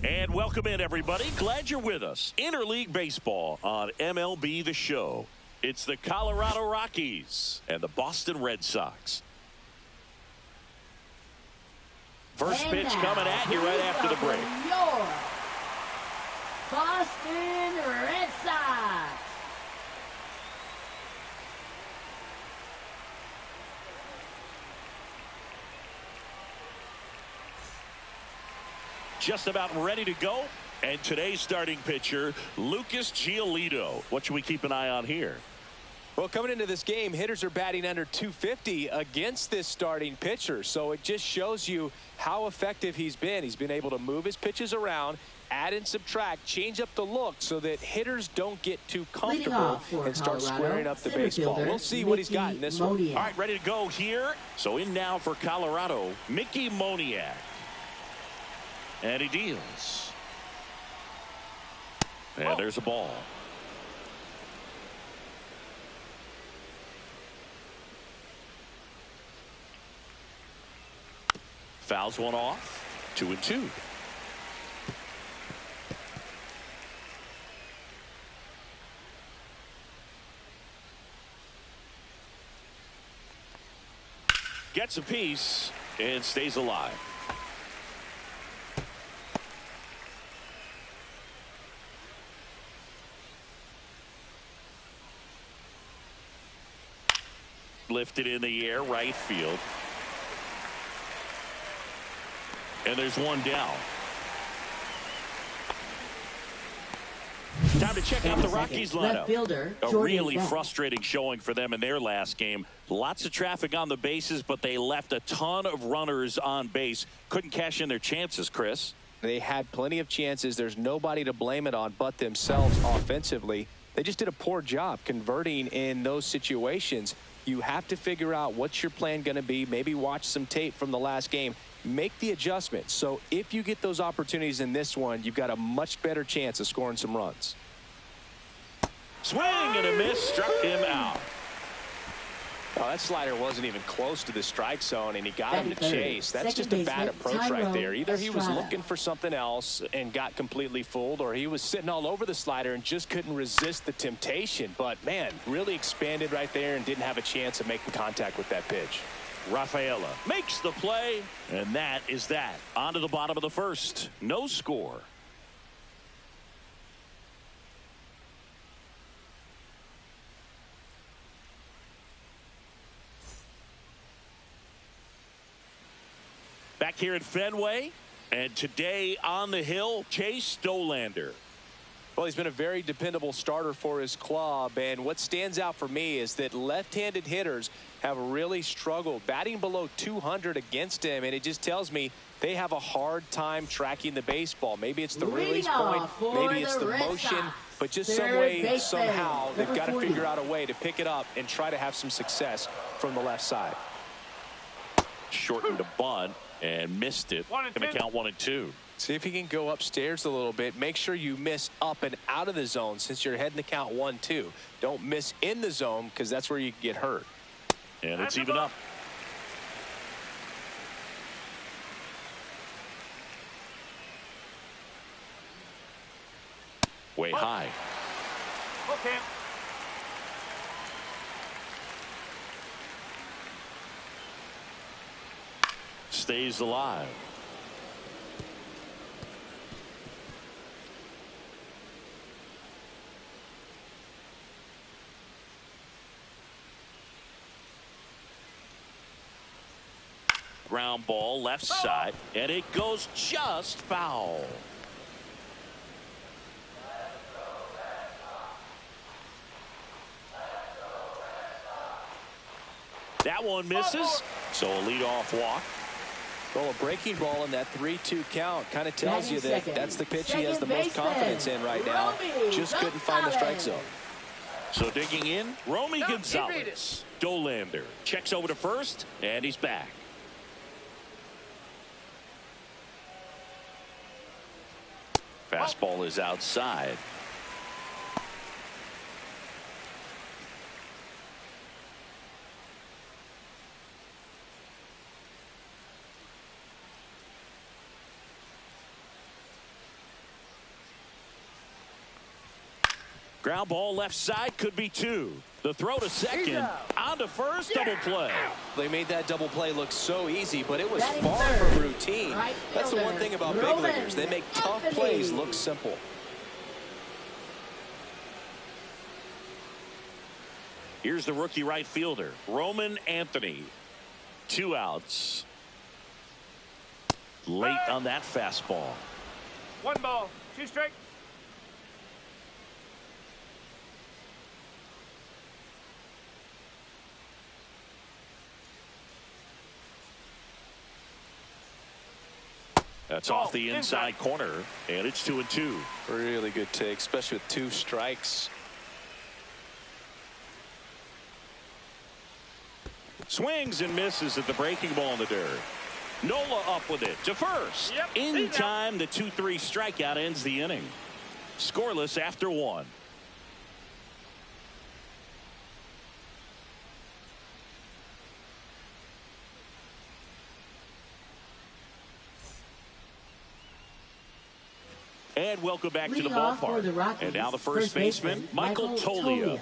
And welcome in, everybody. Glad you're with us. Interleague Baseball on MLB The Show. It's the Colorado Rockies and the Boston Red Sox. First pitch coming at you right after the break. Your Boston Red Sox. Just about ready to go. And today's starting pitcher, Lucas Giolito. What should we keep an eye on here? Well, coming into this game, hitters are batting under 250 against this starting pitcher. So it just shows you how effective he's been. He's been able to move his pitches around, add and subtract, change up the look so that hitters don't get too comfortable and start squaring up the baseball. We'll see what he's got in this one. All right, ready to go here. So in now for Colorado, Mickey Moniak. And he deals. And there's a ball. Fouls one off. 2-2. Gets a piece and stays alive. Lifted in the air, right field. And there's one down. Time to check out the Rockies lineup. A really frustrating showing for them in their last game. Lots of traffic on the bases, but they left a ton of runners on base. Couldn't cash in their chances, Chris. They had plenty of chances. There's nobody to blame it on but themselves offensively. They just did a poor job converting in those situations. You have to figure out what's your plan going to be. Maybe watch some tape from the last game. Make the adjustments. So if you get those opportunities in this one, you've got a much better chance of scoring some runs. Swing and a miss, struck him out. Oh, that slider wasn't even close to the strike zone, and he got him to chase. That's just a bad approach right there. Either he was looking for something else and got completely fooled, or he was sitting all over the slider and just couldn't resist the temptation. But, man, really expanded right there and didn't have a chance of making contact with that pitch. Rafaela makes the play, and that is that. On to the bottom of the first. No score. Back here at Fenway, and today on the hill, Chase Dollander. Well, he's been a very dependable starter for his club, and what stands out for me is that left-handed hitters have really struggled batting below 200 against him, and it just tells me they have a hard time tracking the baseball. Maybe it's the release point, maybe it's the motion, but just some way, somehow, they've got to figure out a way to pick it up and try to have some success from the left side. Shortened a bunt and missed it. Going to count 1-2. See if he can go upstairs a little bit. Make sure you miss up and out of the zone since you're heading to count 1-2. Don't miss in the zone because that's where you can get hurt. And it's even up. Way high. Okay. Stays alive. Ground ball left side, and it goes just foul. That one misses, so a leadoff walk. Well, a breaking ball in that 3-2 count kind of tells you that that's the pitch he has the most confidence in right now. Just couldn't find the strike zone. So digging in, Romy Gonzalez. Dollander checks over to first, and he's back. Fastball is outside. Ground ball left side, could be two. The throw to second, on to first, double play. They made that double play look so easy, but it was far from routine. That's the one thing about big leaguers. They make tough plays look simple. Here's the rookie right fielder, Roman Anthony. 2 outs. Late on that fastball. 1 ball, 2 strikes. That's off the inside corner, and it's 2-2. Really good take, especially with 2 strikes. Swings and misses at the breaking ball in the dirt. Nola up with it to first. In time, the 2-3 strikeout ends the inning. Scoreless after 1. And welcome back to the ballpark. The Rockies, and now the first baseman, Michael Toglia.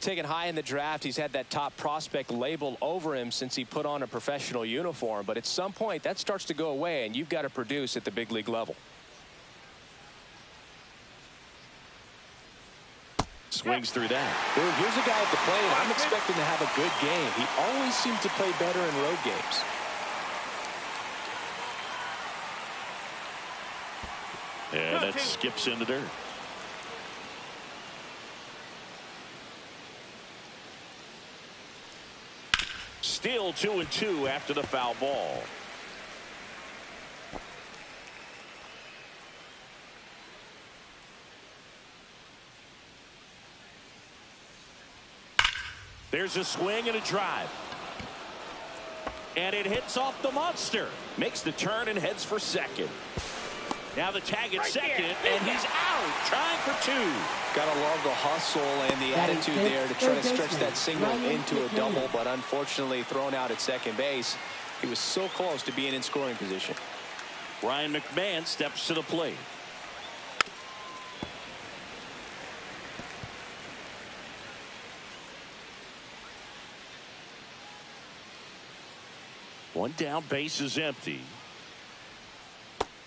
Taken high in the draft, he's had that top prospect label over him since he put on a professional uniform. But at some point, that starts to go away, and you've got to produce at the big league level. Swings through that. Dude, here's a guy at the plate. I'm expecting to have a good game. He always seems to play better in road games. And that skips in the dirt. Still 2-2 after the foul ball. There's a swing and a drive. And it hits off the monster. Makes the turn and heads for second. Now the tag at second, and he's out, trying for 2. Gotta love the hustle and the attitude there to try to stretch that single into a double, but unfortunately thrown out at second base. He was so close to being in scoring position. Ryan McMahon steps to the plate. One down, base is empty.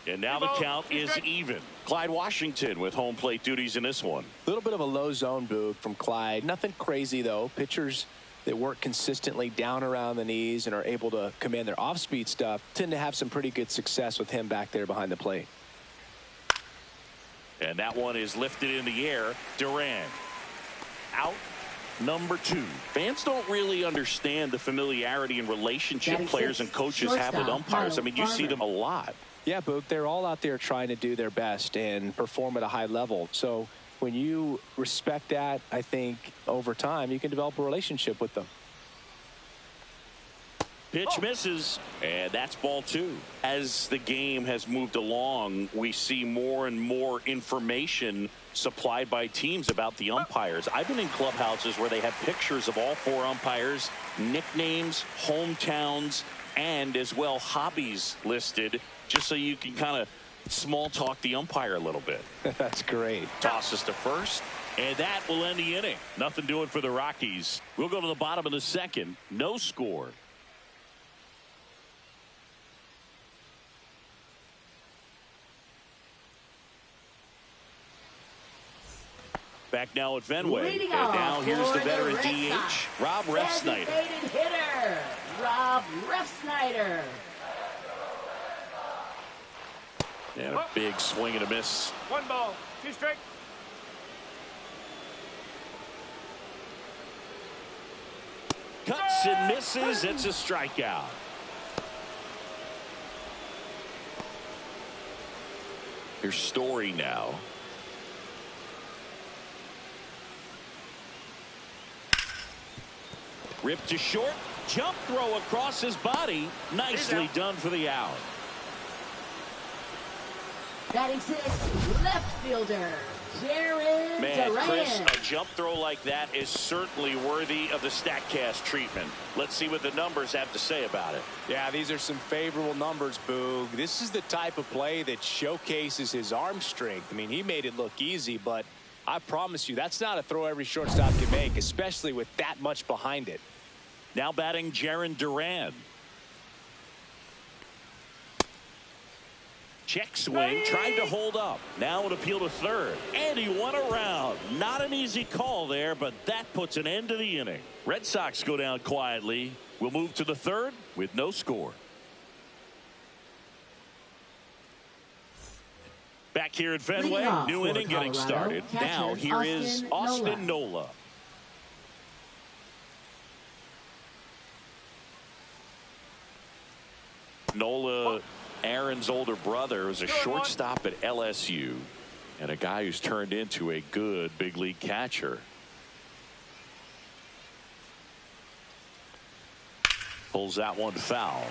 And now the count is even. Clyde Washington with home plate duties in this one. A little bit of a low zone boot from Clyde. Nothing crazy, though. Pitchers that work consistently down around the knees and are able to command their off-speed stuff tend to have some pretty good success with him back there behind the plate. And that one is lifted in the air. Duran out. Number 2. Fans don't really understand the familiarity and relationship players and coaches have with umpires. I mean, you see them a lot. Yeah, Boog, they're all out there trying to do their best and perform at a high level. So when you respect that, I think over time you can develop a relationship with them. Pitch misses, and that's ball 2. As the game has moved along, we see more and more information supplied by teams about the umpires. I've been in clubhouses where they have pictures of all 4 umpires, nicknames, hometowns, and as well hobbies listed, just so you can kind of small talk the umpire a little bit. That's great. Tosses to first, and that will end the inning. Nothing doing for the Rockies. We'll go to the bottom of the second. No score. Back now at Fenway. And now here's the veteran DH, Rob Refsnyder. Designated hitter, Rob Refsnyder. And a big swing and a miss. 1 ball, 2 strikes. Cuts and misses. It's a strikeout. Here's Story now. Ripped to short. Jump throw across his body. Nicely done for the out. Batting 6th, left fielder, Jared Man, Duran. Chris, a jump throw like that is certainly worthy of the StatCast treatment. Let's see what the numbers have to say about it. Yeah, these are some favorable numbers, Boog. This is the type of play that showcases his arm strength. I mean, he made it look easy, but I promise you, that's not a throw every shortstop can make, especially with that much behind it. Now batting Jarren Duran. Check swing, tried to hold up. Now an appeal to third. And he went around. Not an easy call there, but that puts an end to the inning. Red Sox go down quietly. We'll move to the third with no score. Back here at Fenway, new inning getting started. Now here is Austin Nola. Nola, Aaron's older brother, was a shortstop at LSU and a guy who's turned into a good big league catcher. Pulls that one foul.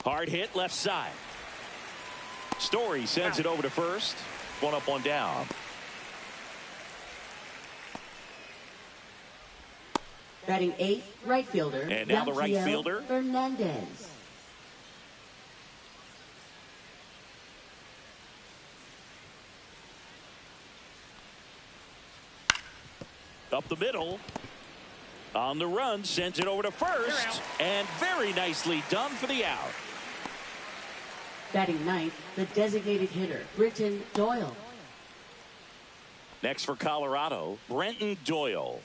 Hard hit left side. Story sends it over to first. One up, one down. Batting eighth, right fielder. And now the right fielder, Fernandez. Up the middle. On the run, sends it over to first. And very nicely done for the out. Batting ninth, the designated hitter, Britton Doyle. Next for Colorado, Brenton Doyle.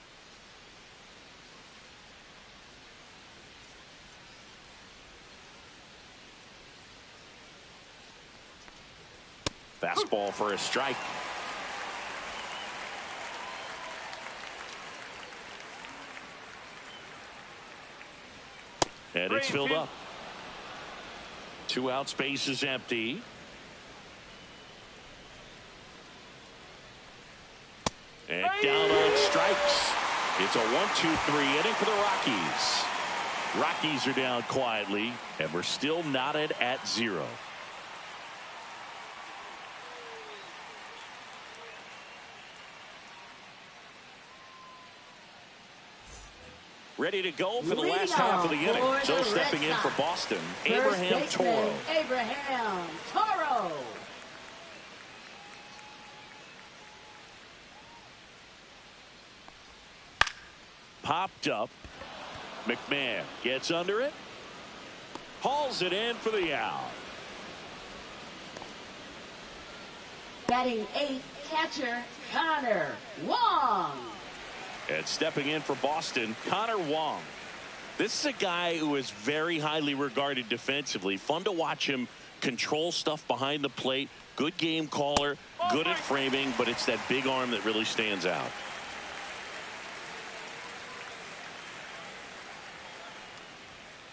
Fastball for a strike. And it's filled up. 2 out, space is empty. And down on strikes. It's a 1-2-3 inning for the Rockies. Rockies are down quietly, and we're still knotted at 0. Ready to go for the last half of the inning. So stepping in for Boston, Abraham Toro. Abraham Toro. Popped up. McMahon gets under it. Hauls it in for the out. Batting eighth, catcher Connor Wong. And stepping in for Boston, Connor Wong. This is a guy who is very highly regarded defensively. Fun to watch him control stuff behind the plate. Good game caller, good at framing, but it's that big arm that really stands out.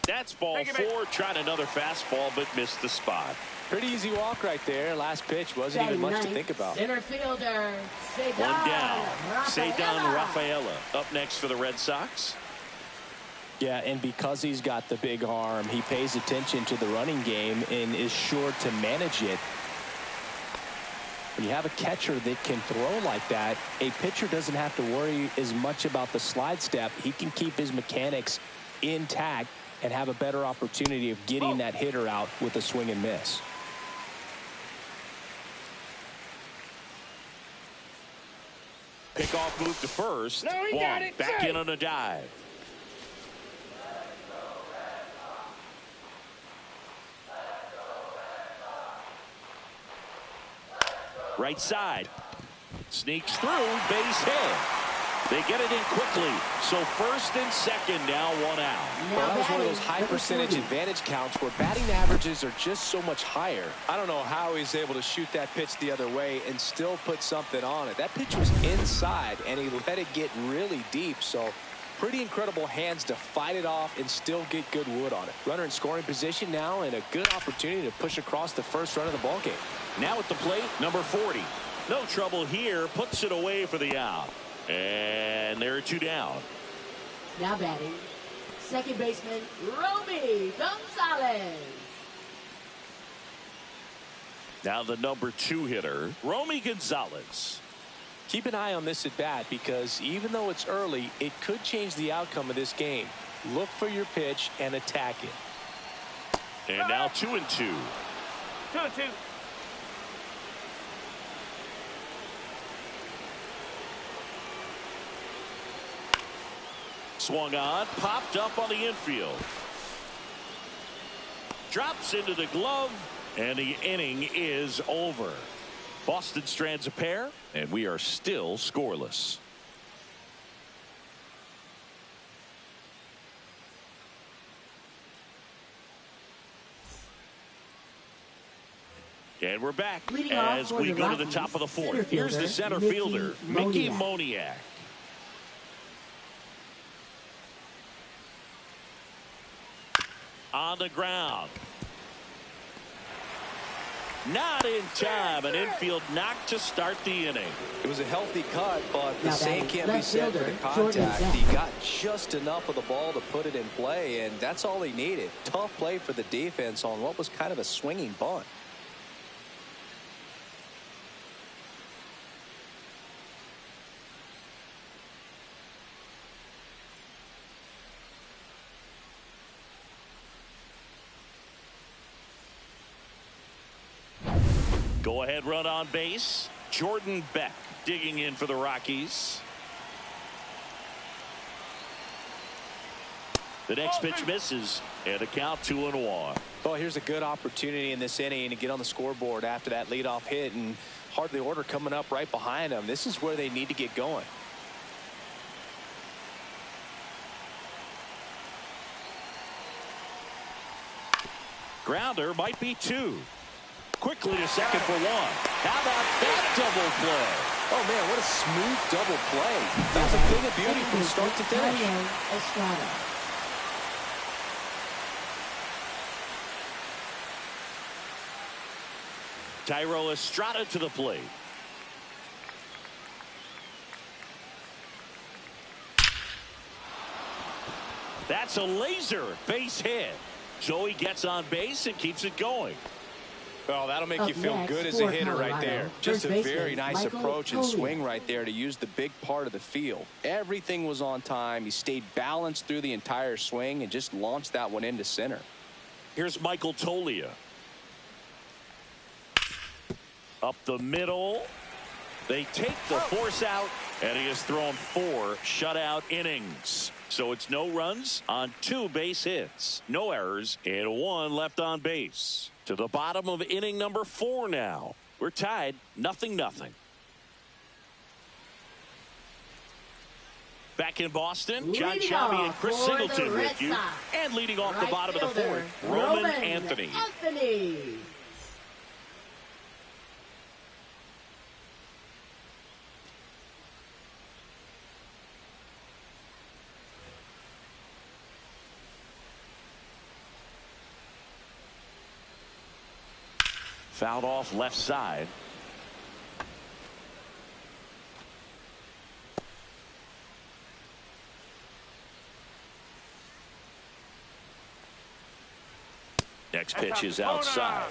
That's ball 4. Tried another fastball, but missed the spot. Pretty easy walk right there. Last pitch wasn't even much to think about. Center fielder, One down. Ceddanne Rafaela up next for the Red Sox. Yeah, and because he's got the big arm, he pays attention to the running game and is sure to manage it. When you have a catcher that can throw like that, a pitcher doesn't have to worry as much about the slide step. He can keep his mechanics intact and have a better opportunity of getting that hitter out with a swing and miss. Pickoff move to first. Wong back in on a dive. Right side. Sneaks through. Base hit. They get it in quickly. So first and second now, 1 out. Well, that was one of those high percentage advantage counts where batting averages are just so much higher. I don't know how he's able to shoot that pitch the other way and still put something on it. That pitch was inside, and he let it get really deep. So pretty incredible hands to fight it off and still get good wood on it. Runner in scoring position now, and a good opportunity to push across the first run of the ball game. Now at the plate, number 40. No trouble here. Puts it away for the out. And there are 2 down. Now batting, second baseman Romy Gonzalez. Now the number 2 hitter, Romy Gonzalez. Keep an eye on this at bat because even though it's early, it could change the outcome of this game. Look for your pitch and attack it. And now 2-2. 2-2. Swung on, popped up on the infield. Drops into the glove, and the inning is over. Boston strands a pair, and we are still scoreless. And we're back as we go to the top of the fourth. Here's the center fielder, Mickey Moniak. On the ground. Not in time. An infield knock to start the inning. It was a healthy cut, but the same can't be said for the contact. He got just enough of the ball to put it in play, and that's all he needed. Tough play for the defense on what was kind of a swinging bunt. Go ahead run on base. Jordan Beck digging in for the Rockies. The next pitch misses, and a count 2-1. Well, here's a good opportunity in this inning to get on the scoreboard after that leadoff hit, and hardly order coming up right behind them. This is where they need to get going. Grounder might be 2. Quickly to second for 1. How about that double play? Oh, man, what a smooth double play. That was a thing of beauty from start to finish. Thairo Estrada to the plate. That's a laser base hit. So he gets on base and keeps it going. Well, that'll make you feel good as a hitter right there. Just a very nice approach and swing right there to use the big part of the field. Everything was on time. He stayed balanced through the entire swing and just launched that one into center. Here's Michael Toglia. Up the middle. They take the force out, and he has thrown 4 shutout innings. So it's no runs on 2 base hits, no errors, and 1 left on base. To the bottom of inning number 4 now. We're tied 0-0. Back in Boston, John Chavi and Chris Singleton with you. And leading off the bottom of the 4th, Roman Anthony. Fouled off left side. Next pitch is outside.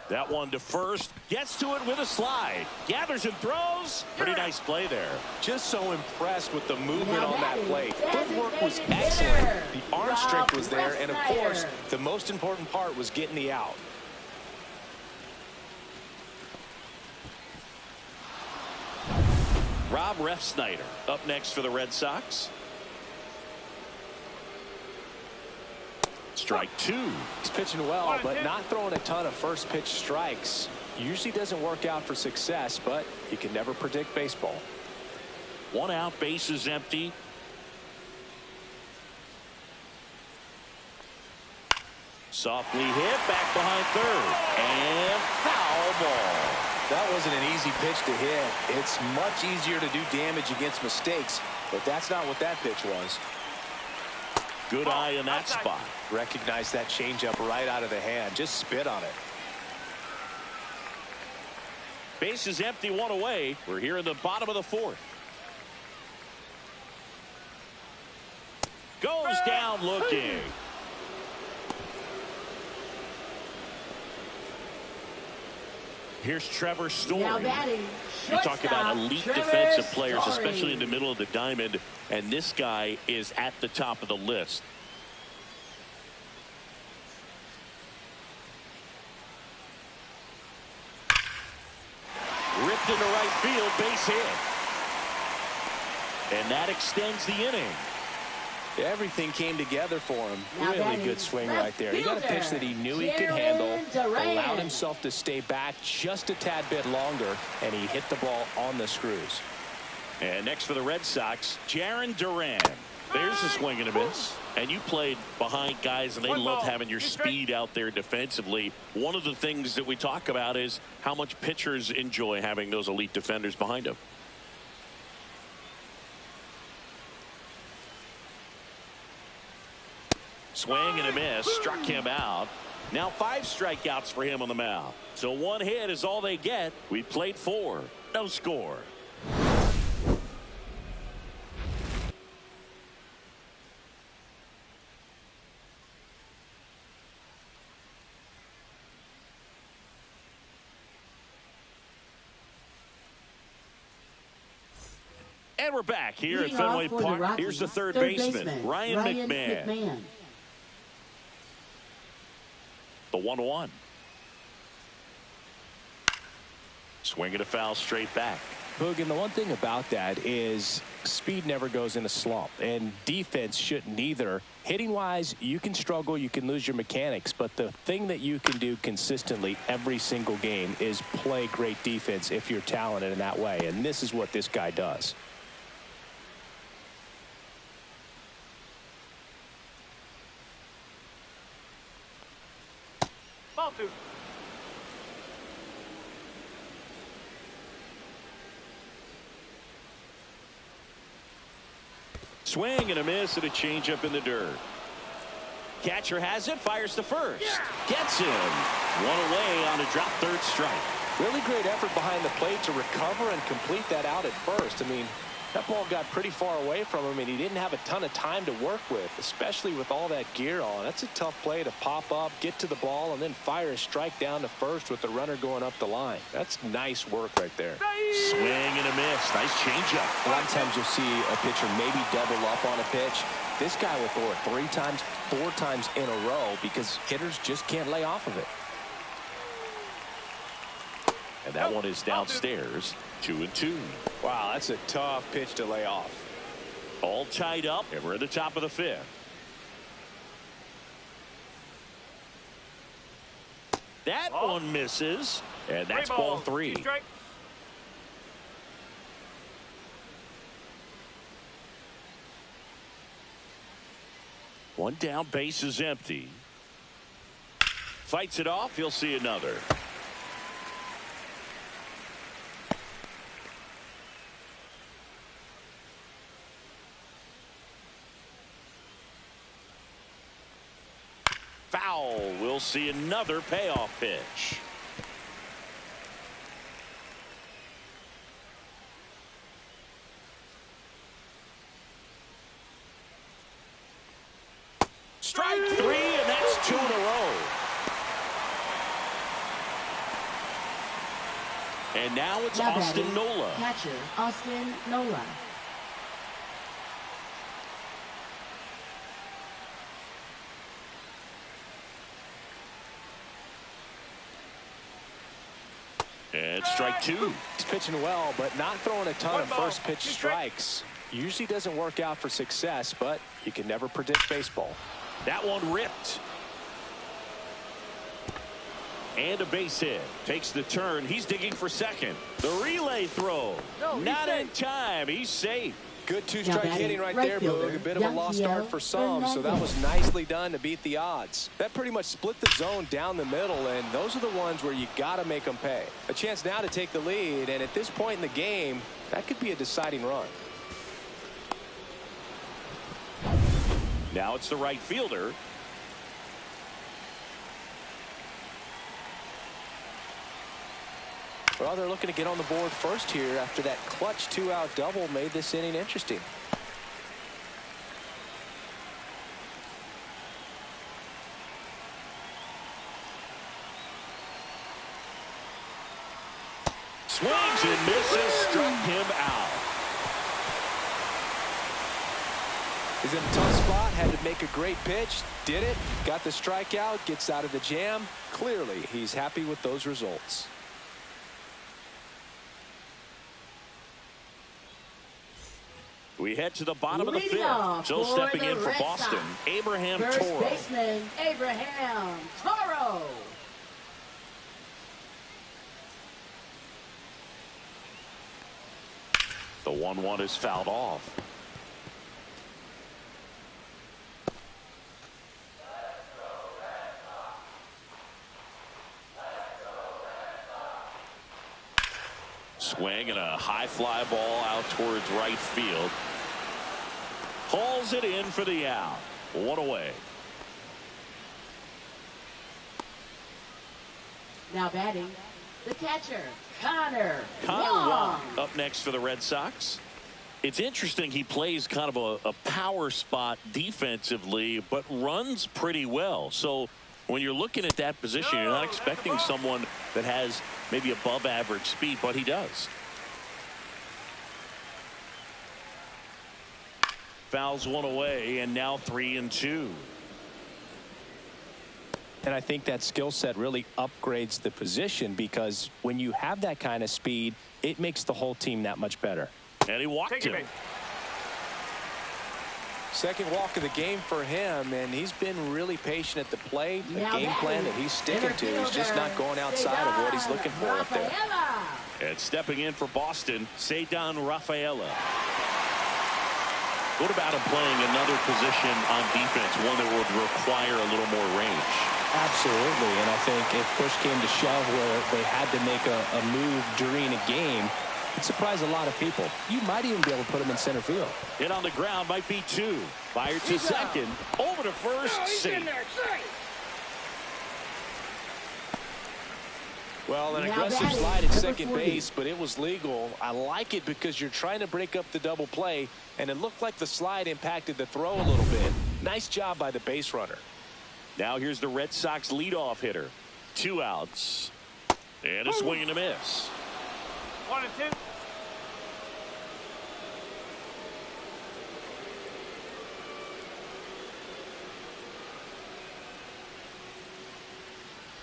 That one to first, gets to it with a slide, gathers and throws. Pretty nice play there. Just so impressed with the movement on that play. Footwork was excellent. The arm strength was there, and of course, the most important part was getting the out. Rob Refsnyder up next for the Red Sox. Strike 2. He's pitching well, but not throwing a ton of first pitch strikes. Usually doesn't work out for success, but you can never predict baseball. 1 out, bases empty. Softly hit, back behind third, and foul ball. That wasn't an easy pitch to hit. It's much easier to do damage against mistakes, but that's not what that pitch was. Good eye in that spot. Recognize that changeup right out of the hand. Just spit on it. Base is empty, 1 away. We're here in the bottom of the 4th. Goes down looking. Here's Trevor Story. Now batting, You talk about elite Trevor defensive players, Story. especially in the middle of the diamond, and this guy is at the top of the list. Ripped into right field, base hit. And that extends the inning. Everything came together for him. Now Really good swing right there. He got a pitch that he knew he could handle, allowed himself to stay back just a tad bit longer, and he hit the ball on the screws. And next for the Red Sox, Jarren Duran. There's a swing and a miss. And you played behind guys, and they love having your speed out there defensively. One of the things that we talk about is how much pitchers enjoy having those elite defenders behind them. Swing and a miss, struck him out. Now 5 strikeouts for him on the mound. So 1 hit is all they get. We played 4. No score. And we're back here at Fenway Park. Here's the third baseman, Ryan McMahon. The 1-1. Swinging a foul straight back. Boog, and the one thing about that is speed never goes in a slump, and defense shouldn't either. Hitting wise, you can struggle, you can lose your mechanics, but the thing that you can do consistently every single game is play great defense if you're talented in that way, and this is what this guy does. Ball 2. Swing and a miss and a changeup in the dirt. Catcher has it, fires to first. Gets him. 1 away on a drop third strike. Really great effort behind the plate to recover and complete that out at first. I mean, that ball got pretty far away from him, and he didn't have a ton of time to work with, especially with all that gear on. That's a tough play to pop up, get to the ball, and then fire a strike down to first with the runner going up the line. That's nice work right there. Swing and a miss. Nice changeup. A lot of times you'll see a pitcher maybe double up on a pitch. This guy will throw it 3 times, 4 times in a row because hitters just can't lay off of it. And that one is downstairs. 2-2. Wow, that's a tough pitch to lay off. All tied up, and we're at the top of the 5th. That one misses, and that's ball 3. One down, base is empty. Fights it off, he'll see another. Foul. We'll see another payoff pitch. Strike 3, and that's 2 in a row. And now it's Austin Nola. Catcher, Austin Nola. And strike 2. He's pitching well, but not throwing a ton of first pitch strikes. Usually doesn't work out for success, but you can never predict baseball. That one ripped. And a base hit. Takes the turn. He's digging for second. The relay throw. Not in time. He's safe. Good 2-strike hitting right there, Boog. A bit of a lost start for some, so that was nicely done to beat the odds. That pretty much split the zone down the middle, and those are the ones where you got to make them pay. A chance now to take the lead, and at this point in the game, that could be a deciding run. Now it's the right fielder. Well, they're looking to get on the board first here after that clutch 2-out double made this inning interesting. Swings and misses, struck him out. He's in a tough spot, had to make a great pitch, did it, got the strikeout, gets out of the jam. Clearly, he's happy with those results. We head to the bottom of the fifth. Still stepping in for Boston, Abraham First Toro. baseman, Abraham Toro. The 1-1 is fouled off. Swing and a high fly ball out towards right field. Hauls it in for the out. 1 away. Now batting, the catcher, Connor Wong up next for the Red Sox. It's interesting, he plays kind of a power spot defensively, but runs pretty well. So when you're looking at that position, you're not expecting someone that has maybe above average speed, but he does. Fouls 1 away, and now 3-2. And I think that skill set really upgrades the position, because when you have that kind of speed, it makes the whole team that much better. And he walked him. Second walk of the game for him, and he's been really patient at the plate. The Now game plan that he's sticking to. He's just not going outside of what he's looking for up there. And stepping in for Boston, Cedar Rafaela. What about him playing another position on defense, one that would require a little more range? Absolutely, and I think if push came to shove where they had to make a move during a game, it surprised a lot of people. You might even be able to put him in center field. Hit on the ground might be 2. Fired to second. Over to first. Safe. Well, an Now aggressive batting, slide at number second 40. base, but it was legal. I like it because you're trying to break up the double play, and it looked like the slide impacted the throw a little bit. Nice job by the base runner. Now here's the Red Sox leadoff hitter. 2 outs. And a swing and a miss. 1-2.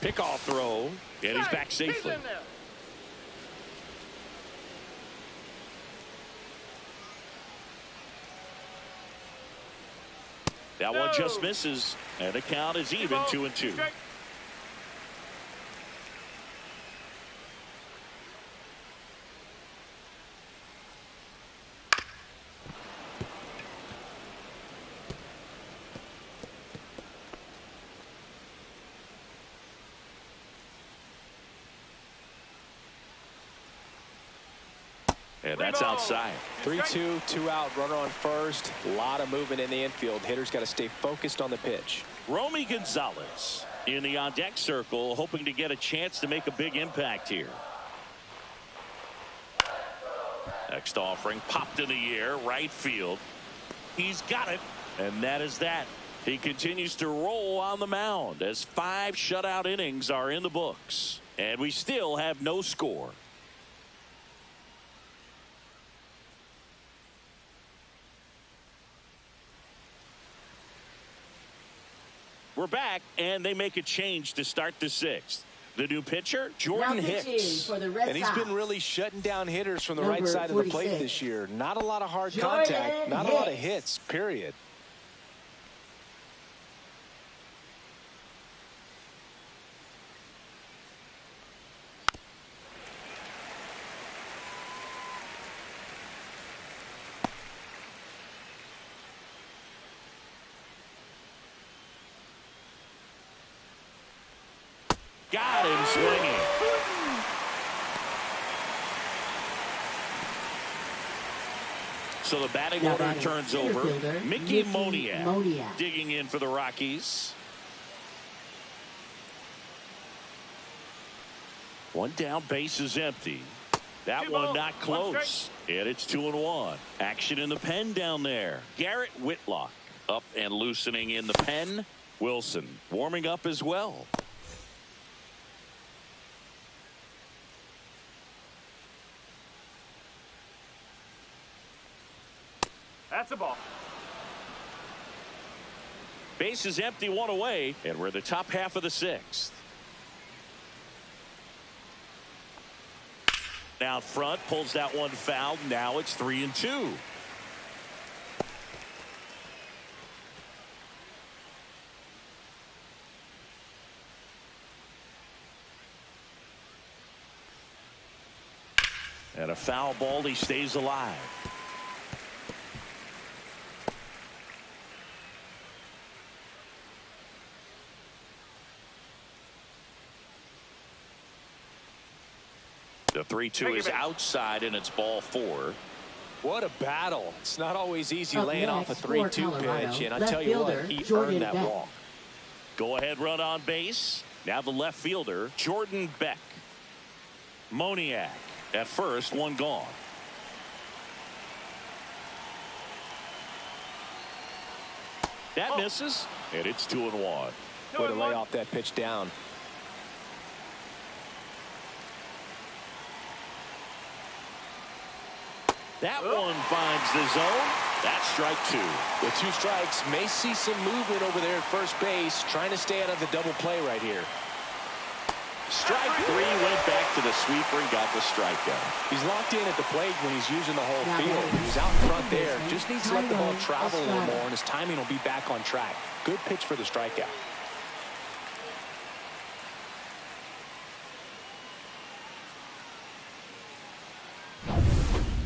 Pickoff throw. And he's back safely. That one just misses. And the count is even 2-2. And that's outside. 3-2, 2 out, runner on first. A lot of movement in the infield. Hitters got to stay focused on the pitch. Romy Gonzalez in the on-deck circle, hoping to get a chance to make a big impact here. Next offering popped in the air, right field. He's got it, and that is that. He continues to roll on the mound as 5 shutout innings are in the books, and we still have no score. We're back, and they make a change to start the 6th. The new pitcher, Jordan Hicks. For the Red And he's Sox, been really shutting down hitters from the Number right side of the plate 46. this year. Not a lot of hard Jordan contact, not a lot of Hicks. hits, period. Got him swinging. So the batting Now order batting turns center over. fielder, Mickey Mickey Moniak Moniak. digging in for the Rockies. One down, base is empty. That Two one balls, not one close. And it's 2-1. Action in the pen down there. Garrett Whitlock up and loosening in the pen. Wilson warming up as well. That's a ball. Base is empty, one away, and we're the top half of the sixth. Out front, pulls that one foul. Now it's 3-2. And a foul ball, he stays alive. The 3-2 is outside, and it's ball 4. What a battle. It's not always easy laying off a 3-2 pitch, and I tell you what, he Jordan earned that walk. Go ahead run on base. Now the left fielder, Jordan Beck. Moniak at first, one gone. That misses, and it's 2-1. Way to lay off that pitch down. That one finds the zone. That's strike 2. With 2 strikes, may see some movement over there at first base, trying to stay out of the double play right here. Strike 3, went back to the sweeper and got the strikeout. He's locked in at the plate when he's using the whole field. He's out in front there. Just needs to let the ball travel a little more, and his timing will be back on track. Good pitch for the strikeout.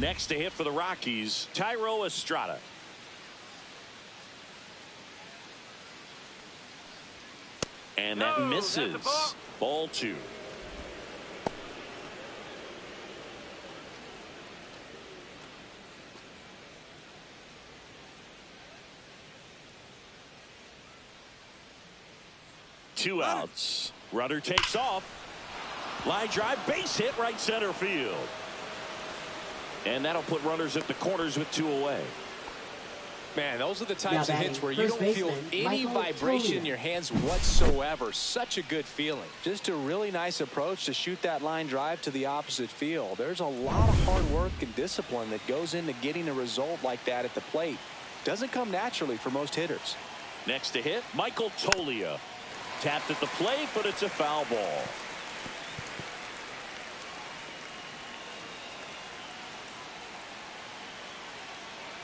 Next to hit for the Rockies, Tyro Estrada. And that misses. Ball 2. Two outs. Runner takes off. Line drive, base hit, right center field. And that'll put runners at the corners with 2 away. Man, those are the types of hits where you don't feel any vibration in your hands whatsoever. Such a good feeling. Just a really nice approach to shoot that line drive to the opposite field. There's a lot of hard work and discipline that goes into getting a result like that at the plate. Doesn't come naturally for most hitters. Next to hit, Michael Tolia. Tapped at the plate, but it's a foul ball.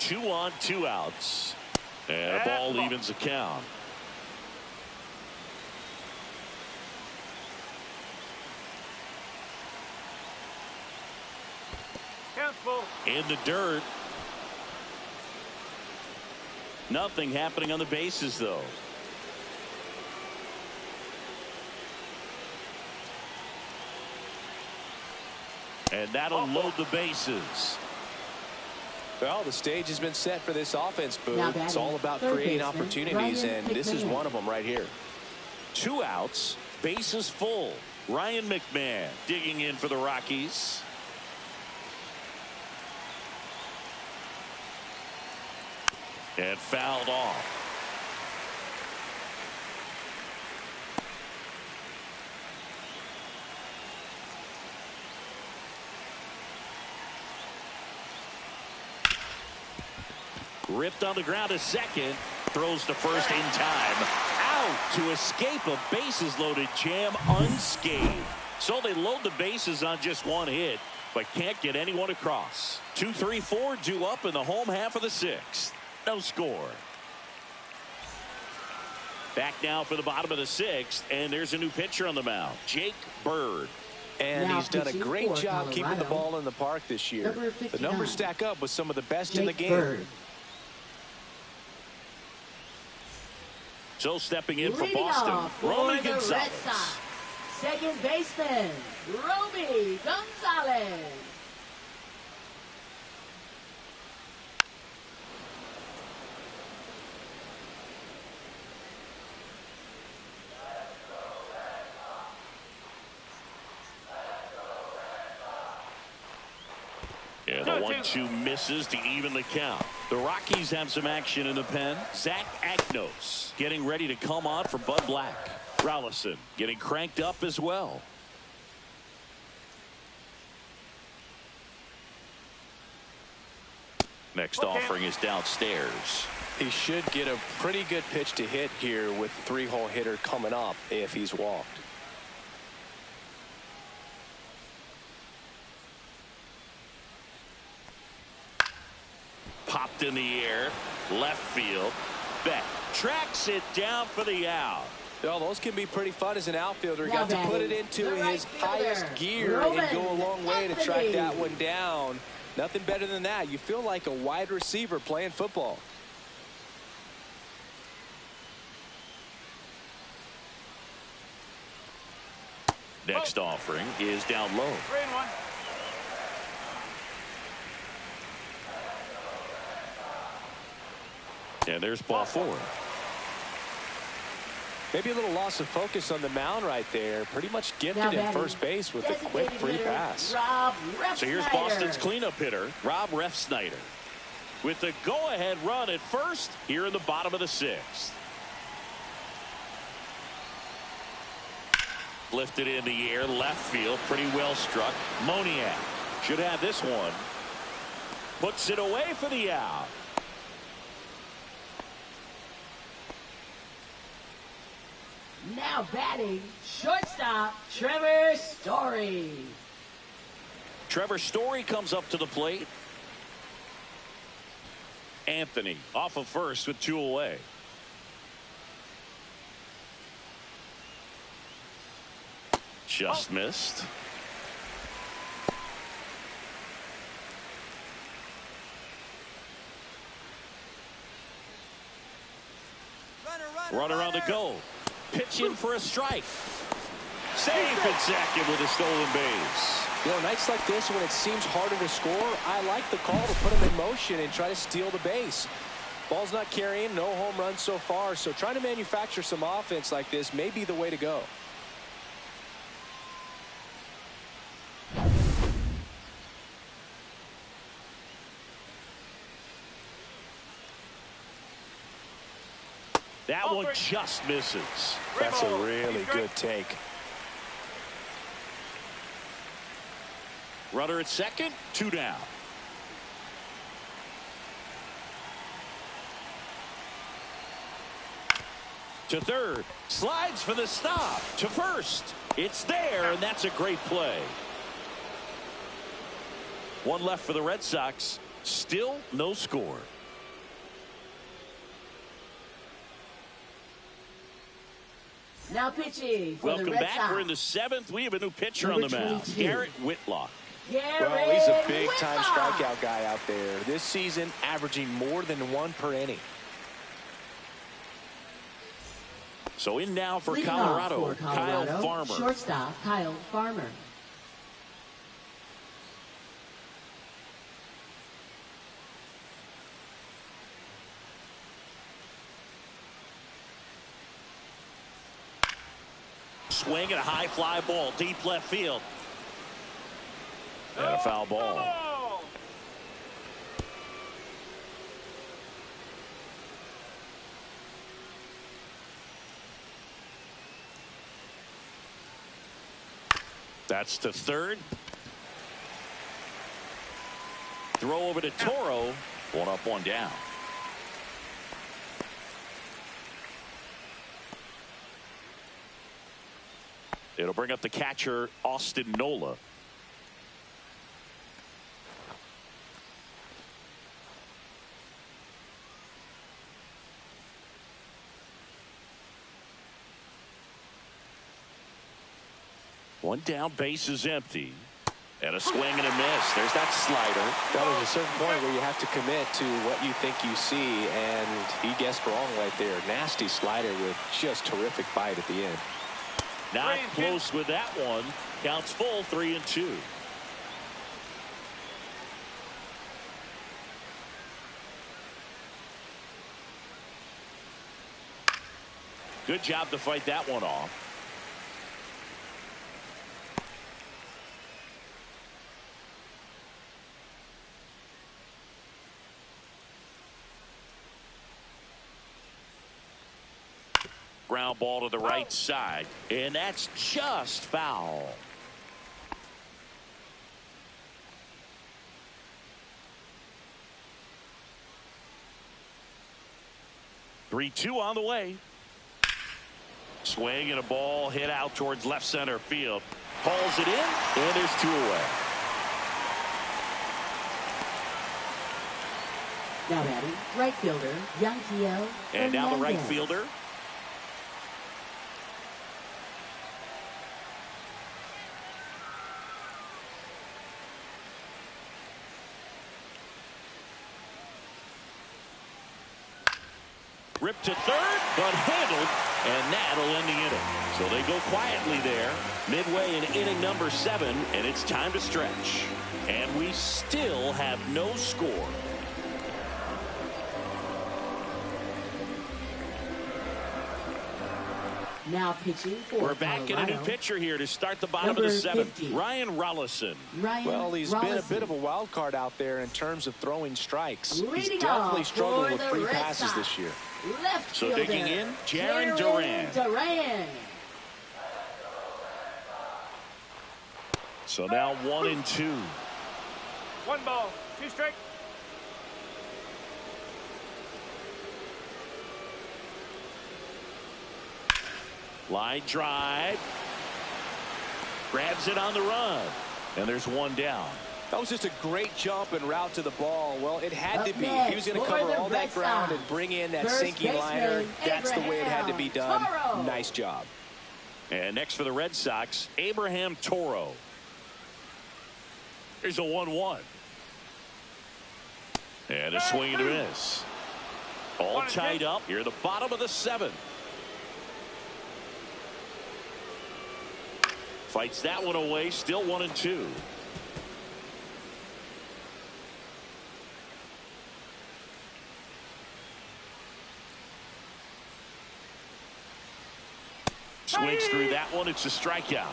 Two on, 2 outs. And the ball evens the count. In the dirt. Nothing happening on the bases, though. And that'll load the bases. Well, the stage has been set for this offense, Boo. It's all about creating opportunities, and this is one of them right here. 2 outs, bases full. Ryan McMahon digging in for the Rockies. And fouled off. Ripped on the ground to second. Throws to first in time. Out to escape a bases loaded jam unscathed. So they load the bases on just 1 hit, but can't get anyone across. 2, 3, 4 due up in the home half of the 6th. No score. Back now for the bottom of the 6th, and there's a new pitcher on the mound, Jake Bird. And he's done a great job keeping the ball in the park this year. The numbers stack up with some of the best in the game. So stepping in for Boston, Romy Gonzalez. Second baseman, Romy Gonzalez. And the 1-2 misses to even the count. The Rockies have some action in the pen. Zach Agnos getting ready to come on for Bud Black. Rollison getting cranked up as well. Next offering is downstairs. He should get a pretty good pitch to hit here with the 3-hole hitter coming up if he's walked. Popped in the air, left field. Beck tracks it down for the out. Well, those can be pretty fun as an outfielder. Got to put it into his highest gear and go a long way to track that one down. Nothing better than that. You feel like a wide receiver playing football. Next offering is down low. 3-1. And there's ball 4. Maybe a little loss of focus on the mound right there. Pretty much gifted in first base with a quick free pass. So here's Boston's cleanup hitter, Rob Refsnyder, with the go-ahead run at first here in the bottom of the 6th. Lifted in the air, left field, pretty well struck. Moniak should have this one. Puts it away for the out. Now batting, shortstop, Trevor Story. Trevor Story comes up to the plate. Anthony off of first with 2 away. Just missed. Runner on the go. Pitch in for a strike. Safe at second with a stolen base. You know, nights like this when it seems harder to score, I like the call to put him in motion and try to steal the base. Ball's not carrying, no home runs so far, so trying to manufacture some offense like this may be the way to go. That one just misses. That's a really good take. Runner at second, 2 down. To third, slides for the stop. To first, it's there, and that's a great play. 1 left for the Red Sox. Still no score. Now pitching for Welcome the Red back. Sox. We're in the 7th. We have a new pitcher on the mound, 22. Garrett Whitlock. Well, he's a big-time strikeout guy out there. This season, averaging more than 1 per inning. So in now for Leading Colorado, off for Colorado, Kyle Farmer. Shortstop, Kyle Farmer. Swing and a high fly ball, deep left field. And a foul ball. That's to third. Throw over to Toro. 1 up, 1 down. It'll bring up the catcher, Austin Nola. One down, base is empty. And a swing and a miss. There's that slider. Well, there's a certain point where you have to commit to what you think you see, and he guessed wrong right there. Nasty slider with just terrific bite at the end. Not close with that one. Counts full, 3-2. Good job to fight that one off. Ground ball to the right side, and that's just foul. 3-2 on the way. Swing and a ball hit out towards left center field. Hauls it in, and there's 2 away. Now batting, right fielder, Yankiel. And now the right Hernandez. fielder. Ripped to third, but handled, and that'll end the inning. So they go quietly there, midway in inning number 7, and it's time to stretch. And we still have no score. Now pitching for We're back in a new pitcher here to start the bottom of the 7th. 50. Ryan Rollison. Well, he's been a bit of a wild card out there in terms of throwing strikes. He's definitely struggled with free passes this year. Left So fielder, digging in, Jarren Duran. So now 1-2. 1 ball, 2 strikes. Line drive. Grabs it on the run. And there's 1 down. That was just a great jump and route to the ball. Well, it had to be. If he was going to for cover the all that ground and bring in that sinking liner, that's the way it had to be done. Toro. Nice job. And next for the Red Sox, Abraham Toro. Here's a 1-1. And a swing and a miss. All tied up here at the bottom of the 7th. Fights that one away, still 1-2. Swings through that one. It's a strikeout.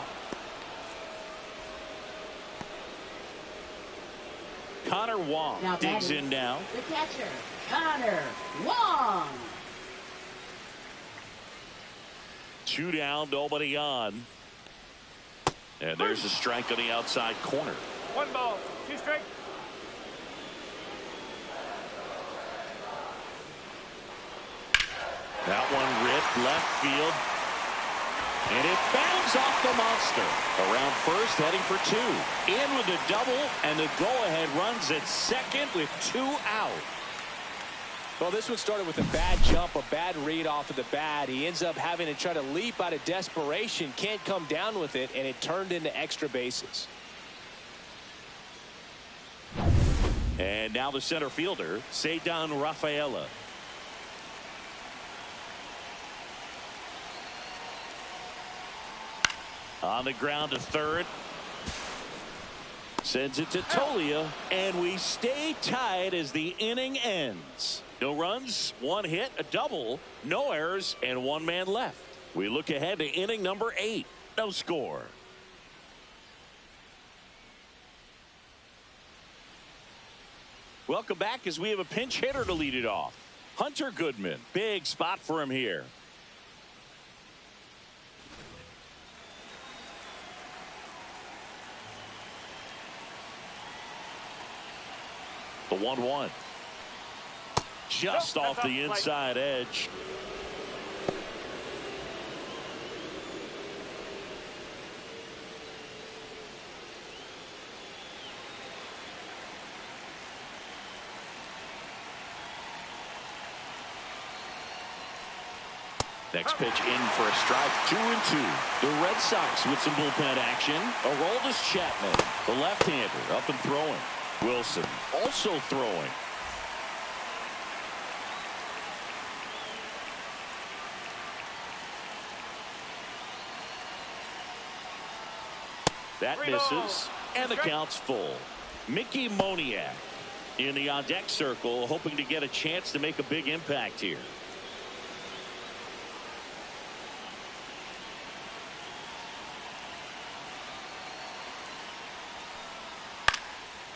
Connor Wong Now digs batting, in now. The catcher, Connor Wong. 2 down, nobody on. And there's a strike on the outside corner. 1 ball, 2 strikes. That one ripped left field. And it bounds off the monster. Around first, heading for 2. In with the double, and the go-ahead runs at second with 2 out. Well, this one started with a bad jump, a bad read off of the bat. He ends up having to try to leap out of desperation, can't come down with it, and it turned into extra bases. And now the center fielder, Ceddanne Rafaela. On the ground to third. Sends it to Tolia, and we stay tied as the inning ends. No runs, 1 hit, a double, no errors, and 1 man left. We look ahead to inning number 8. No score. Welcome back as we have a pinch hitter to lead it off. Hunter Goodman. Big spot for him here. The 1-1. Just off the inside edge. Next pitch in for a strike. 2-2. The Red Sox with some bullpen action. Aroldis Chapman, the left-hander, up and throwing. Wilson also throwing. That misses, and the count's full. Mickey Moniak in the on-deck circle, hoping to get a chance to make a big impact here.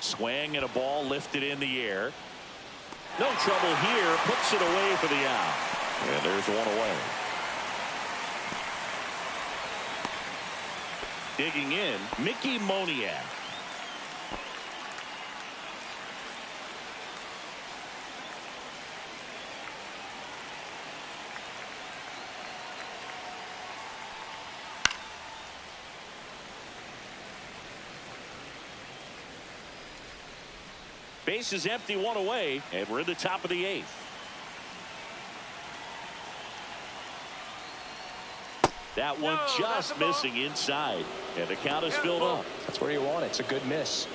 Swing and a ball lifted in the air. No trouble here. Puts it away for the out. And there's 1 away. Digging in, Mickey Moniak. Base is empty, one away, and we're in the top of the 8th. That one just missing inside, and the count is filled up. That's where you want it. It's a good miss.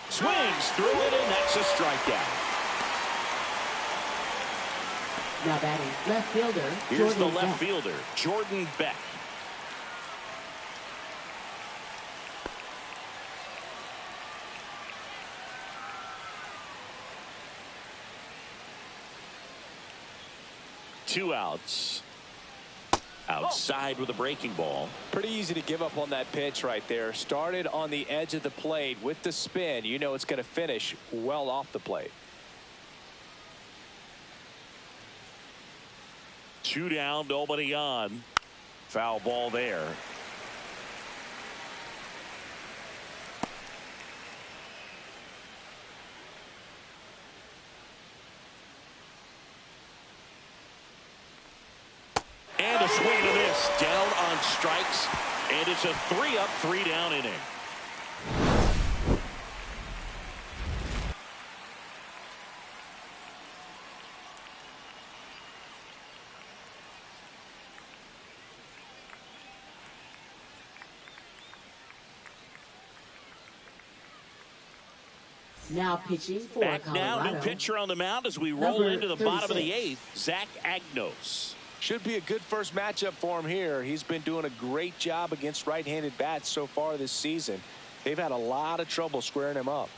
Swings through it, and that's a strikeout. Now batting left fielder. Here's Jordan the left Beck. fielder, Jordan Beck. Two outs. Outside with a breaking ball. Pretty easy to give up on that pitch right there. Started on the edge of the plate with the spin. You know it's going to finish well off the plate. 2 down, nobody on. Foul ball there. And a swing and a miss. Down on strikes. And it's a 3-up, 3-down inning. Now pitching for Back Colorado. now, new pitcher on the mound as we roll Number into the bottom of the 36. 8th, Zach Agnos. Should be a good first matchup for him here. He's been doing a great job against right-handed bats so far this season. They've had a lot of trouble squaring him up.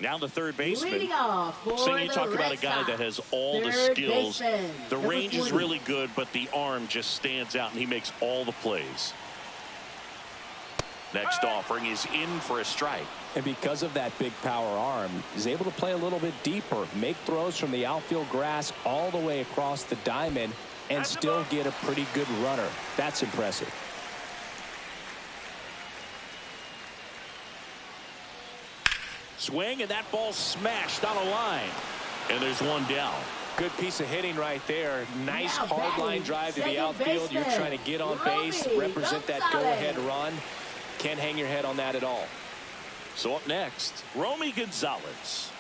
Now the third baseman. Leading off for So you the talk about a Red guy Sox. that has all the Third skills. baseman, The number range is 20. really good, but the arm just stands out, and he makes all the plays. Next offering is in for a strike. And because of that big power arm, he's able to play a little bit deeper, make throws from the outfield grass all the way across the diamond, and still get a pretty good runner. That's impressive. Swing, and that ball smashed on a line. And there's one down. Good piece of hitting right there. Nice Now hard line batting, drive to the second outfield. You're baseman, trying to get on Romy base, represent that Gonzalez. go-ahead run. Can't hang your head on that at all. So up next, Romy Gonzalez.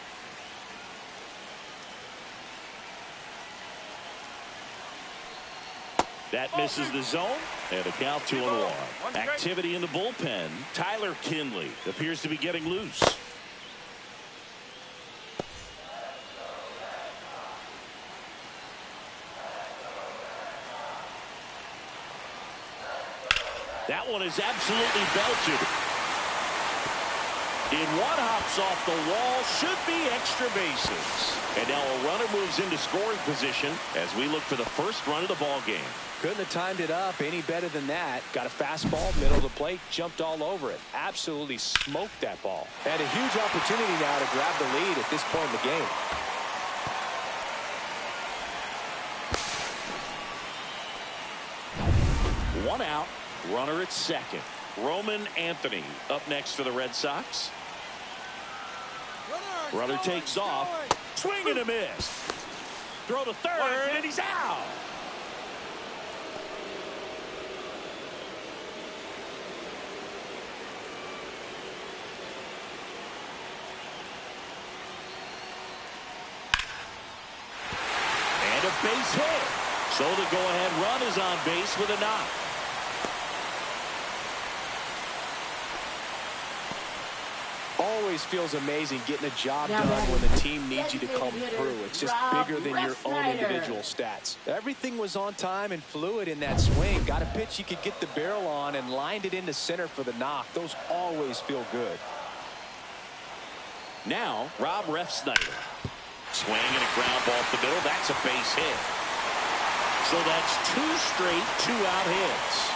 That misses the zone, and a count 2-1. Activity in the bullpen. Tyler Kinley appears to be getting loose. That one is absolutely belted. In one, hops off the wall, should be extra bases. And now a runner moves into scoring position as we look for the first run of the ball game. Couldn't have timed it up any better than that. Got a fastball, middle of the plate, jumped all over it. Absolutely smoked that ball. Had a huge opportunity now to grab the lead at this point in the game. One out, runner at second. Roman Anthony up next for the Red Sox. Runner takes off. Swing and a miss. Throw to third, and he's out. And a base hit. So the go-ahead run is on base with a knock. Always feels amazing getting a job Now done when the team needs you to come designated through. It's just Rob bigger than your own Refsnyder. individual stats. Everything was on time and fluid in that swing. Got a pitch you could get the barrel on and lined it into center for the knock. Those always feel good. Now, Rob Refsnyder. Swing and a ground ball up the middle. That's a base hit. So that's 2 straight 2-out hits.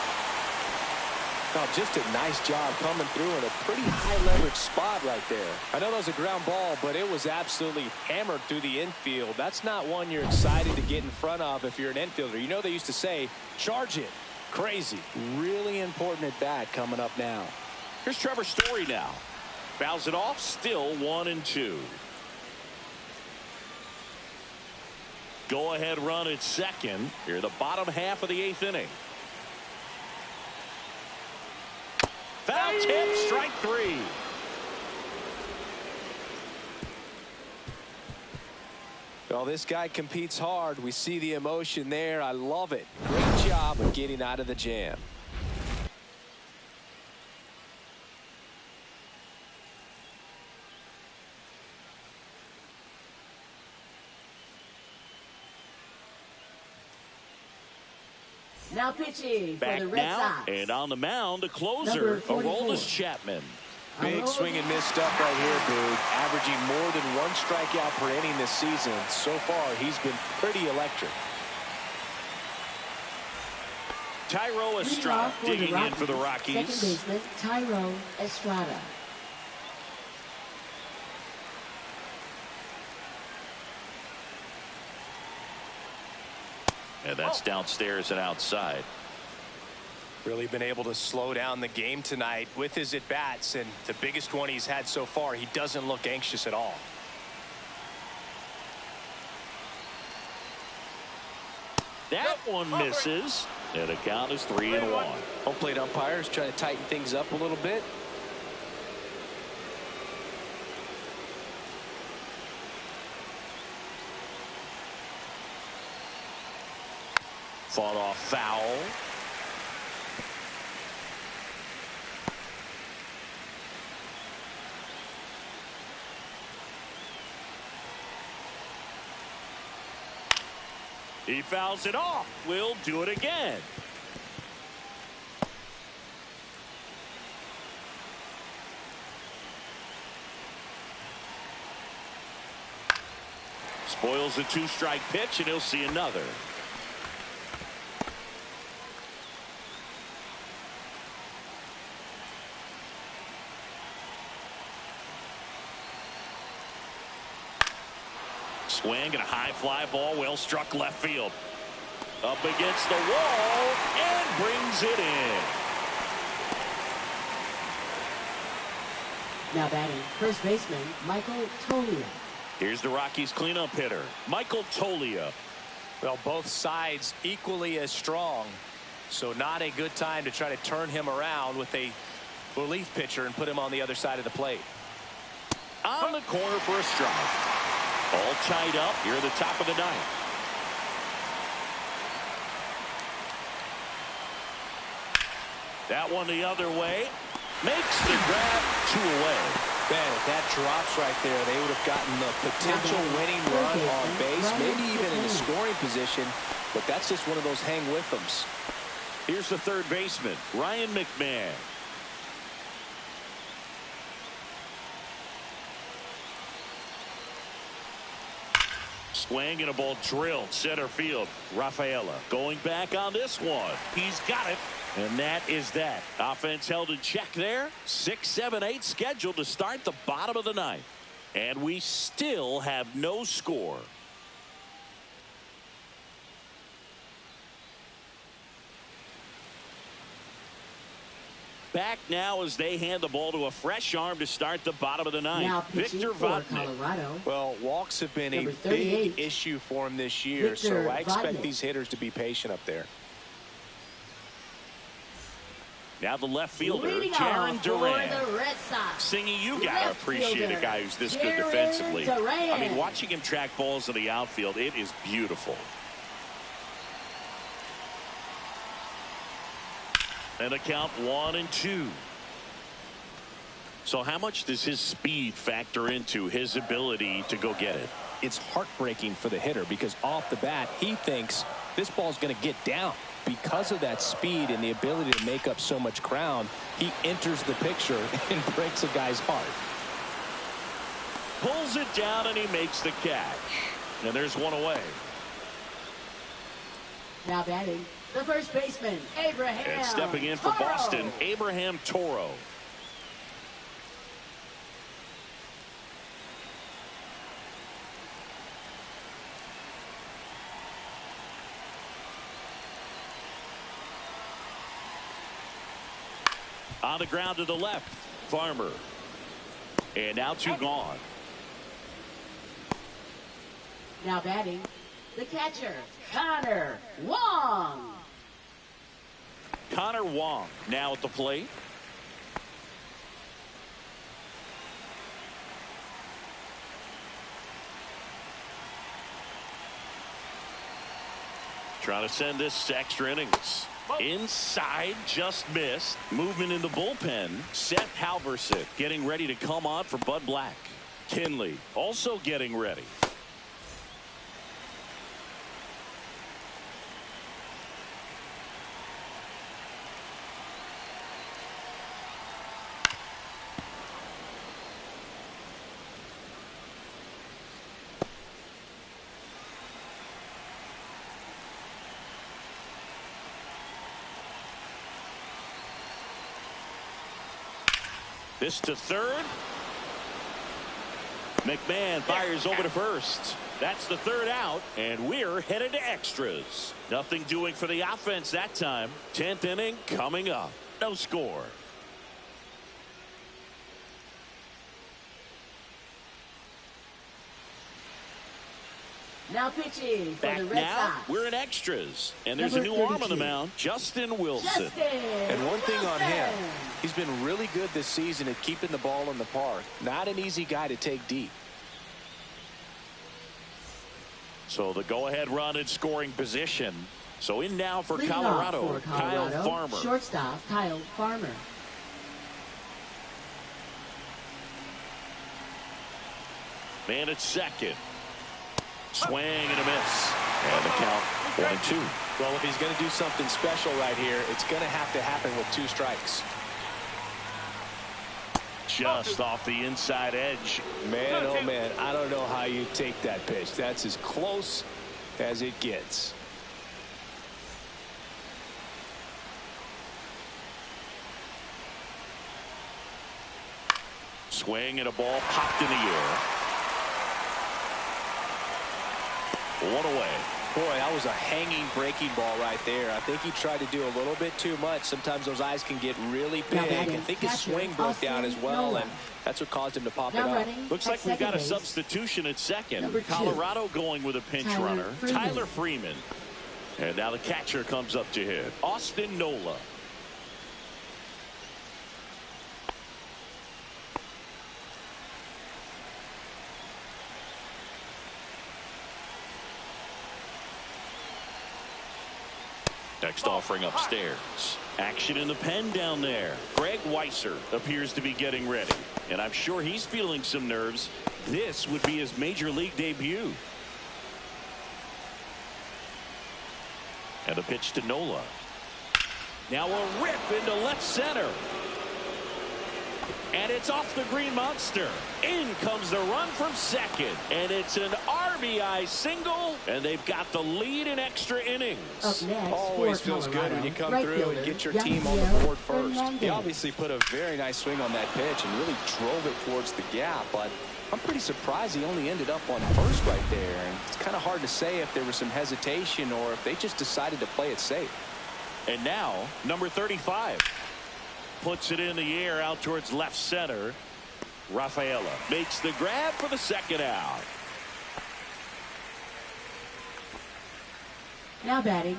Oh, just a nice job coming through in a pretty high leverage spot right there. I know that was a ground ball, but it was absolutely hammered through the infield. That's not one you're excited to get in front of if you're an infielder. You know they used to say, charge it. Crazy. Really important at bat coming up now. Here's Trevor Story now. Fouls it off, still 1-2. Go-ahead run at second. Here, the bottom half of the 8th inning. Foul tip, strike 3. Well, this guy competes hard. We see the emotion there. I love it. Great job of getting out of the jam. Now pitching for the Red Sox. And on the mound, a closer, Aroldis Chapman. Big swing and miss stuff right here, Boog. Averaging more than 1 strikeout per inning this season. So far, he's been pretty electric. Tyro Estrada digging in for the Rockies. Second baseman, Tyro Estrada. And that's downstairs and outside. Really been able to slow down the game tonight with his at-bats, and the biggest one he's had so far, he doesn't look anxious at all. That one misses, and the count is 3-1. Home plate umpires trying to tighten things up a little bit. Fought off foul. He fouls it off. We'll do it again. Spoils a 2-strike pitch, and he'll see another. Swing and a high fly ball, well struck left field. Up against the wall and brings it in. Now batting, first baseman, Michael Toglia. Here's the Rockies cleanup hitter, Michael Toglia. Well, both sides equally as strong, so not a good time to try to turn him around with a relief pitcher and put him on the other side of the plate. On the corner for a strike. All tied up here at the top of the 9th. That one the other way. Makes the grab, 2 away. Man, if that drops right there, they would have gotten the potential winning run on base, maybe even in a scoring position, but that's just one of those hang with thems. Here's the third baseman, Ryan McMahon. Swing and a ball drilled center field. Rafaela going back on this one. He's got it. And that is that. Offense held in check there. 6, 7, 8 scheduled to start the bottom of the 9th. And we still have no score. Back now as they hand the ball to a fresh arm to start the bottom of the 9th. Victor Vodnik. Well, walks have been a big issue for him this year, so I expect these hitters to be patient up there. Now the left fielder, Jaron Duran. Singing, you got to appreciate a guy who's this good defensively. I mean, watching him track balls in the outfield, it is beautiful. And a count 1-2. So how much does his speed factor into his ability to go get it? It's heartbreaking for the hitter because off the bat, he thinks this ball's going to get down. Because of that speed and the ability to make up so much ground, he enters the picture and breaks a guy's heart. Pulls it down and he makes the catch. And there's one away. Now batting, the first baseman, Abraham. And stepping in for Boston, Abraham Toro. On the ground to the left, Farmer. And now 2 gone. Now batting, The catcher, Connor Wong. Connor Wong now at the plate. Trying to send this to extra innings. Inside, just missed. Movement in the bullpen. Seth Halverson getting ready to come on for Bud Black. Kinley also getting ready. This to third. McMahon fires over to first. That's the third out, and we're headed to extras. Nothing doing for the offense that time. 10th inning coming up. No score. Now pitching for Back the Red now, Sox. we're in extras, and there's a new arm on the mound, Justin Wilson. And one thing on him, he's been really good this season at keeping the ball in the park. Not an easy guy to take deep. So the go-ahead run in scoring position. So in now for Leading Colorado, off for Colorado, Kyle Farmer. Shortstop, Kyle Farmer. Man at second. Swing and a miss. And the count 1-2. Well, if he's going to do something special right here, it's going to have to happen with 2 strikes. Just off the inside edge. Man, oh man, I don't know how you take that pitch. That's as close as it gets. Swing and a ball popped in the air. 1 away. Boy, that was a hanging breaking ball right there. I think he tried to do a little bit too much. Sometimes those eyes can get really big. I think his swing broke down as well, and that's what caused him to pop it up. Looks like we've got a substitution at second. Colorado going with a pinch runner, Tyler Freeman. And now the catcher comes up to hit, Austin Nola. Next offering upstairs. Action in the pen down there. Greg Weiser appears to be getting ready. And I'm sure he's feeling some nerves. This would be his major league debut. And a pitch to Nola. Now a rip into left center. And it's off the Green Monster. In comes the run from second. And it's an RBI single. And they've got the lead in extra innings. Up next, always feels good when you come through and get your team on the board first. He obviously put a very nice swing on that pitch and really drove it towards the gap. But I'm pretty surprised he only ended up on first right there. And it's kind of hard to say if there was some hesitation or if they just decided to play it safe. And now, number 35. Puts it in the air out towards left center. Rafaela makes the grab for the second out. Now batting,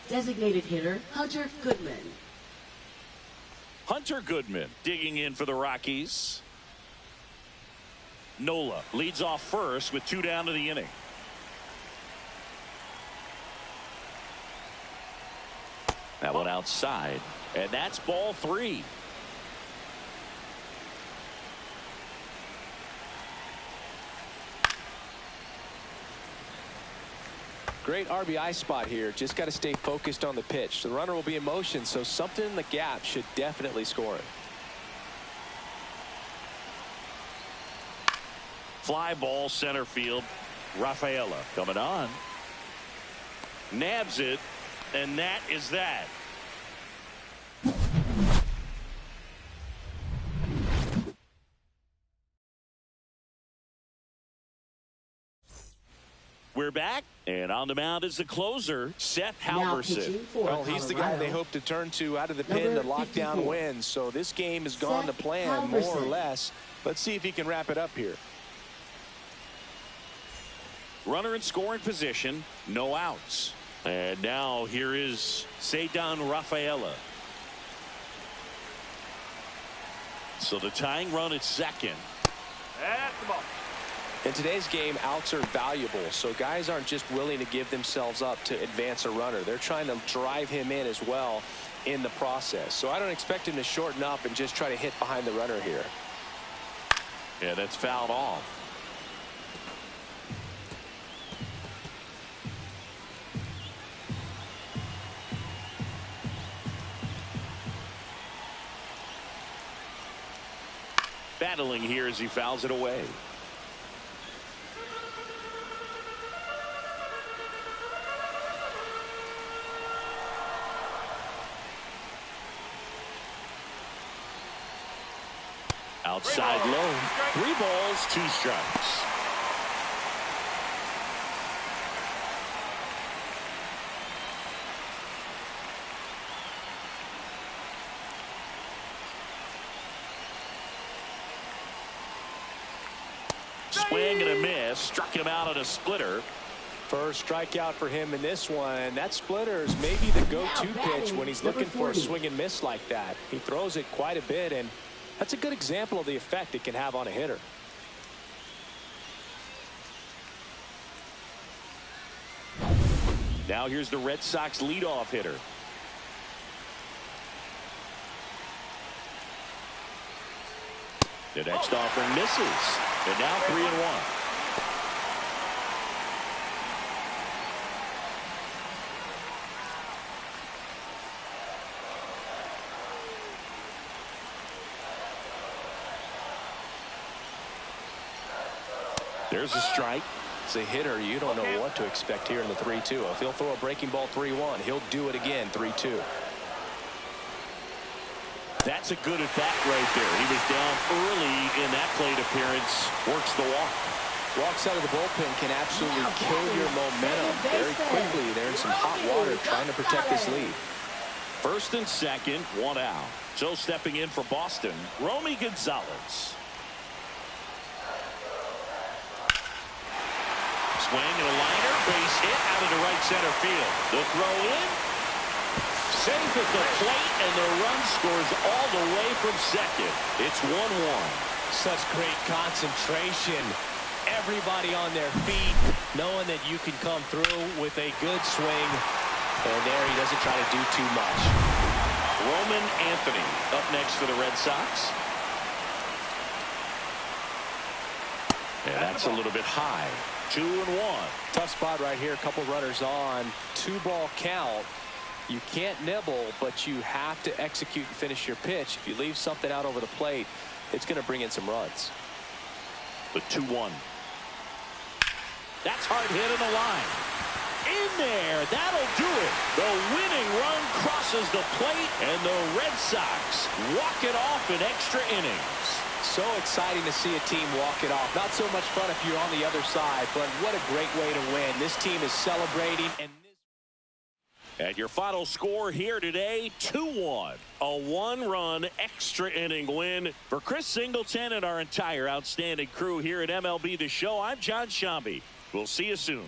designated hitter Hunter Goodman. Hunter Goodman digging in for the Rockies. Nola leads off first with 2 down to the inning. That one outside, and that's ball 3. Great RBI spot here. Just got to stay focused on the pitch. The runner will be in motion, so something in the gap should definitely score it. Fly ball center field. Rafaela coming on. Nabs it, and that is that. We're back, and on the mound is the closer, Seth Halverson. Well, he's the guy they hope to turn to out of the pen to lock down wins. So this game has gone to plan, more or less. Let's see if he can wrap it up here. Runner in scoring position, no outs. And now here is Ceddanne Rafaela. So the tying run at second. That's the ball. In today's game, outs are valuable, so guys aren't just willing to give themselves up to advance a runner. They're trying to drive him in as well in the process. So I don't expect him to shorten up and just try to hit behind the runner here. Yeah, that's fouled off. Battling here as he fouls it away. Outside low. 3 balls, 2 strikes. Swing and a miss. Struck him out on a splitter. First strikeout for him in this one. That splitter is maybe the go-to pitch when he's looking for a swing and miss like that. He throws it quite a bit, and that's a good example of the effect it can have on a hitter. Now here's the Red Sox leadoff hitter. The next offering misses. And now 3-1. There's a strike. As a hitter, you don't know what to expect here in the 3-2. If he'll throw a breaking ball 3-1, he'll do it again 3-2. That's a good at bat right there. He was down early in that plate appearance. Works the walk. Walks out of the bullpen can absolutely kill your momentum very quickly. They're in some hot water trying to protect this lead. First and second, 1 out. So stepping in for Boston, Romy Gonzalez. Swing and a liner, base hit out of the right center field. The throw in, safe at the plate, and the run scores all the way from second. It's 1-1. Such great concentration. Everybody on their feet, knowing that you can come through with a good swing. And there he doesn't try to do too much. Roman Anthony up next for the Red Sox. Yeah, that's a little bit high. 2-1. Tough spot right here. A couple runners on. 2-ball count. You can't nibble, but you have to execute and finish your pitch. If you leave something out over the plate, it's going to bring in some runs. The 2-1. That's hard hit on the line. In there. That'll do it. The winning run crosses the plate, and the Red Sox walk it off in extra innings. So exciting to see a team walk it off. Not so much fun if you're on the other side, but what a great way to win. This team is celebrating. And your final score here today, 2-1. A 1-run extra inning win for Chris Singleton and our entire outstanding crew here at MLB The Show. I'm John Shambi. We'll see you soon.